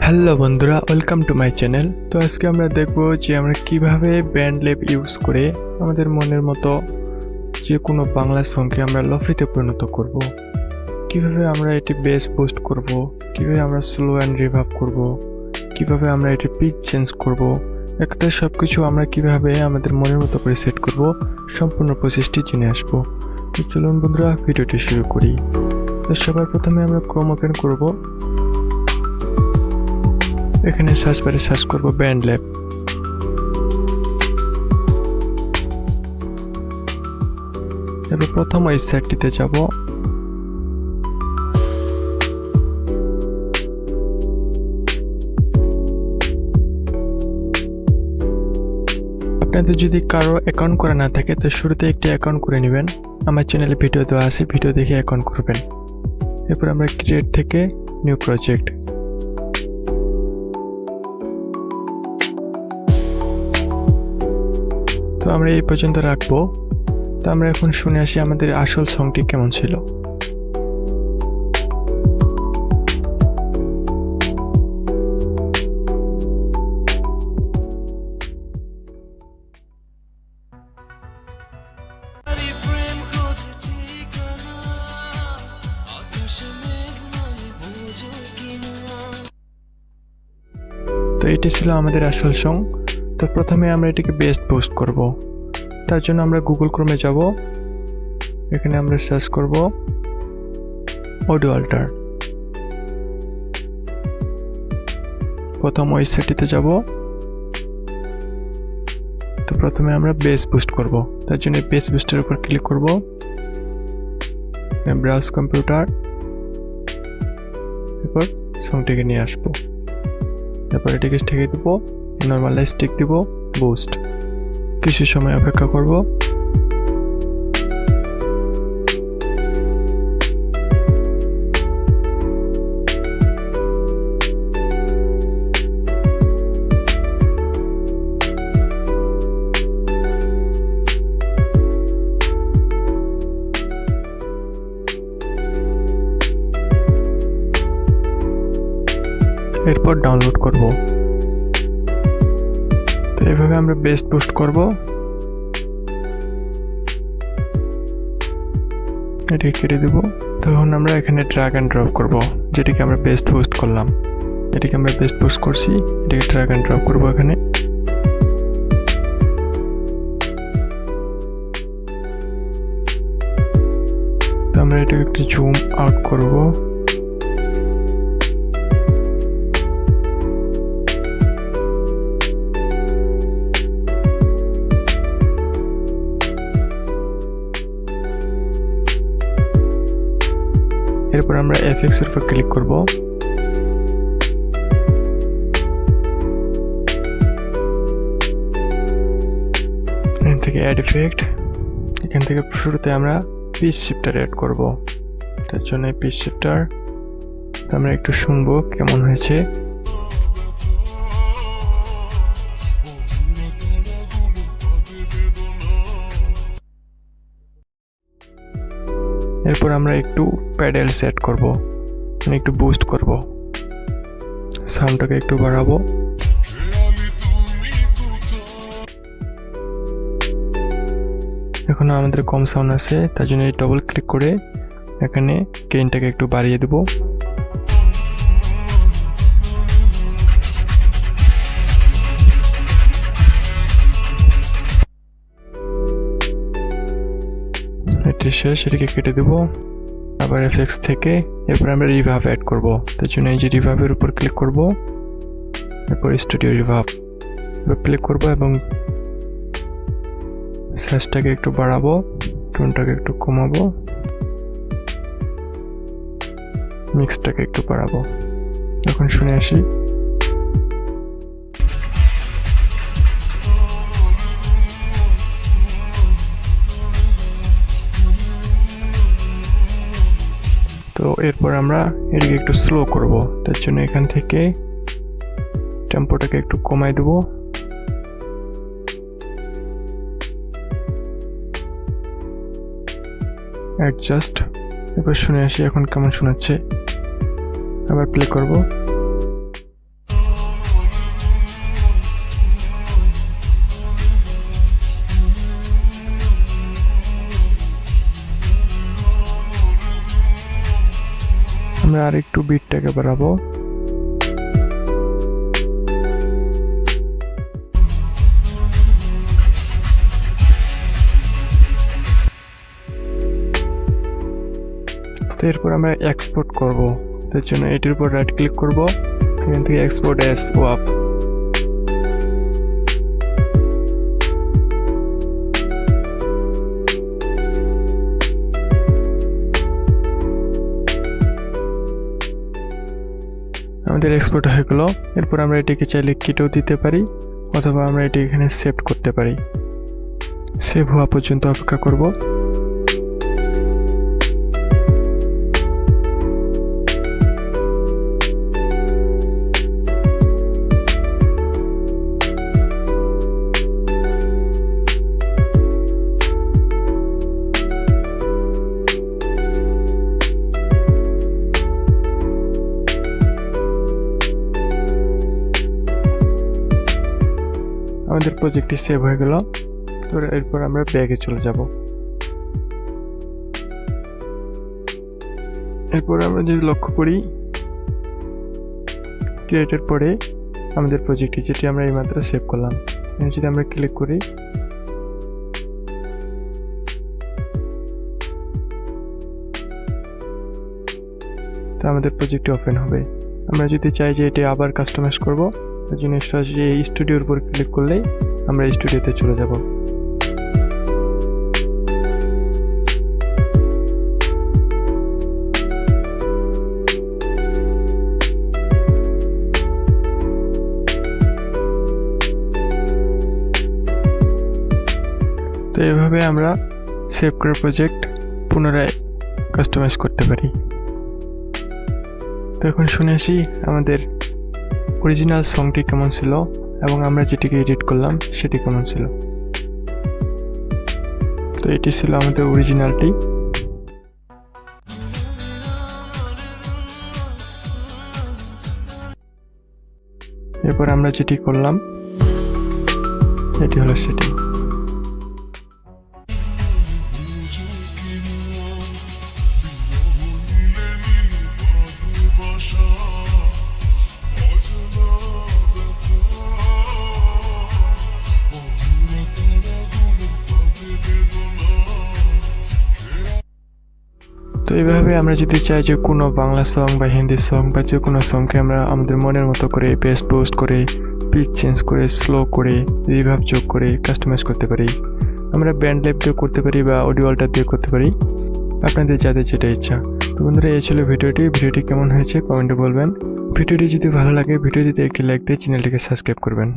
Hello বন্ধুরা, welcome to my channel. তো আজকে আমরা দেখব যে আমরা কিভাবে ব্যান্ড ল্যাব ইউজ করে আমাদের মনের মতো যে কোনো বাংলা সংকে আমরা লফিতে পরিণত করব। কিভাবে আমরা এটি বেস বুস্ট করব, কিভাবে আমরা স্লো অ্যান্ড রিভার্ব করব, কিভাবে আমরা এটি পিচ চেঞ্জ করব, একটা সব কিছু আমরা কিভাবে আমাদের মনের মতো করে সেট করব, সম্পূর্ণ প্রসেসটি জেনে আসবো। তো চলুন বন্ধুরা, ভিডিওটি শুরু করি। তো সবার প্রথমে আমরা ক্রোম ওপেন করব। এখানে সার্চ বারে সার্চ করব ব্যান্ড ল্যাব। এবার প্রথম ওই সাইটটিতে যাব। আপনাদের যদি কারো অ্যাকাউন্ট করা না থাকে তো শুরুতে একটি অ্যাকাউন্ট করে নেবেন। আমার চ্যানেলে ভিডিও দেওয়া আছে, ভিডিও দেখে অ্যাকাউন্ট করবেন। এরপর আমরা ক্রিয়েট থেকে নিউ প্রজেক্ট, তো আমরা এই পর্যন্ত রাখবো। তো আমরা এখন শুনে আসি আমাদের আসল সংটি কেমন ছিল। তো এটি ছিল আমাদের আসল সং। তো প্রথমে আমরা এটিকে বেস্ট বুস্ট করব। তার জন্য আমরা গুগল ক্রোমে যাব। এখানে আমরা সার্চ করব অডিও অল্টার। প্রথম ওয়েবসাইটটিতে যাব। তো প্রথমে আমরা বেস বুস্ট করব। তার জন্য বেস বুস্টের উপর ক্লিক করব। ব্রাউজ কম্পিউটার, এরপর সংটিকে নিয়ে আসবো। এরপর এটিকে ঠেকে দেব, নর্মালাইজ টিক দিব, বুস্ট। কিছু সময় অপেক্ষা করব। এরপর ডাউনলোড করব। তো এইভাবে আমরা বেস্ট বুস্ট করব। এটিকে কেটে দেব। তখন আমরা এখানে ড্র্যাগ অ্যান্ড ড্রপ করব, যেটিকে আমরা বেস্ট বুস্ট করলাম। এটিকে আমরা বেস্ট বুস্ট করছি, এটিকে ড্র্যাগ অ্যান্ড ড্রপ করব এখানে। তো আমরা এটাকে একটু জুম আউট করব। এরপর আমরা এফএক্স এর উপর ক্লিক করব। এখান থেকে অ্যাড ইফেক্ট, এখান থেকে শুরুতে আমরা পিচ শিফটার অ্যাড করব। তার জন্য পিচ শিফটার আমরা একটু শুনবো কেমন হয়েছে। এরপর আমরা একটু প্যাডেল সেট করব, মানে একটু বুস্ট করব, সাউন্ডটাকে একটু বাড়াবো। এখনো আমাদের কম সাউন্ড আছে, তার জন্য ডবল ক্লিক করে এখানে গেইনটাকে একটু বাড়িয়ে দেব। এটি শেষ, এটিকে কেটে দেব। আবার এফএক্স থেকে এরপর আমরা রিভার্ব অ্যাড করব। তার জন্য এই যে রিভার্বের উপর ক্লিক করব, এরপর স্টুডিও রিভার্ব এবার ক্লিক করব এবং সাইজটাকে একটু বাড়াবো, টোনটাকে একটু কমাবো, মিক্সটাকে একটু বাড়াবো। এখন শুনে আসি। তো এরপর আমরা এটিকে একটু স্লো করব। তার জন্য এখান থেকে টেম্পোটাকে একটু কমাই দেব। অ্যাডজাস্ট এবার শুনে আসি এখন কেমন শোনাচ্ছে। আবার প্লে করব। আমরা আরেকটু বিটটাকে বাড়াবো। তো এরপর আমরা এক্সপোর্ট করব। তার জন্য এটির উপর রাইট ক্লিক করব, এখান থেকে এক্সপোর্ট অ্যাজ ওয়াপ। আমাদের এক্সপোর্ট হয়ে গেল। এরপর আমরা এটিকে চাইলে কেটেও দিতে পারি অথবা আমরা এটি এখানে সেভ করতে পারি। সেভ হওয়া পর্যন্ত অপেক্ষা করব। আমাদের প্রজেক্টটি সেভ হয়ে গেল। তো এরপর আমরা ব্যাগে চলে যাব। এরপর আমরা যদি লক্ষ্য করি, ক্রিয়েটের পরে আমাদের প্রজেক্টটি যেটি আমরা এইমাত্র সেভ করলাম, যদি আমরা ক্লিক করি, তো আমাদের প্রজেক্টটি ওপেন হবে। আমরা যদি চাই যে এটি আবার কাস্টমাইজ করব, তার জন্য সরাসরি এই স্টুডিওর উপর ক্লিক করলেই আমরা স্টুডিওতে চলে যাব। তো এভাবে আমরা সেভ করা প্রজেক্ট পুনরায় কাস্টমাইজ করতে পারি। তো এখন শুনে আসি আমাদের অরিজিনাল সংটি কেমন ছিল এবং আমরা যেটিকে এডিট করলাম সেটি কেমন ছিল। তো এটি ছিল আমাদের অরিজিনালটি। এরপর আমরা যেটি করলাম এটি হলো সেটি। তো এইভাবে আমরা যদি চাই যে কোনো বাংলা সং বা হিন্দি সং বা যে কোনো সংকে আমরা আমাদের মনের মতো করে বেস পোস্ট করে, পিচ চেঞ্জ করে, স্লো করে, রিভার্ব যোগ করে কাস্টমাইজ করতে পারি। আমরা ব্যান্ড লেপ দিয়ে করতে পারি বা অডিও অল্টার দিয়ে করতে পারি, আপনাদের যাদের যেটা ইচ্ছা। তো বন্ধুরা, এই ছিল ভিডিওটি কেমন হয়েছে কমেন্টে বলবেন। ভিডিওটি যদি ভালো লাগে ভিডিওটিতে একটি লাইক দিয়ে চ্যানেলটিকে সাবস্ক্রাইব করবেন।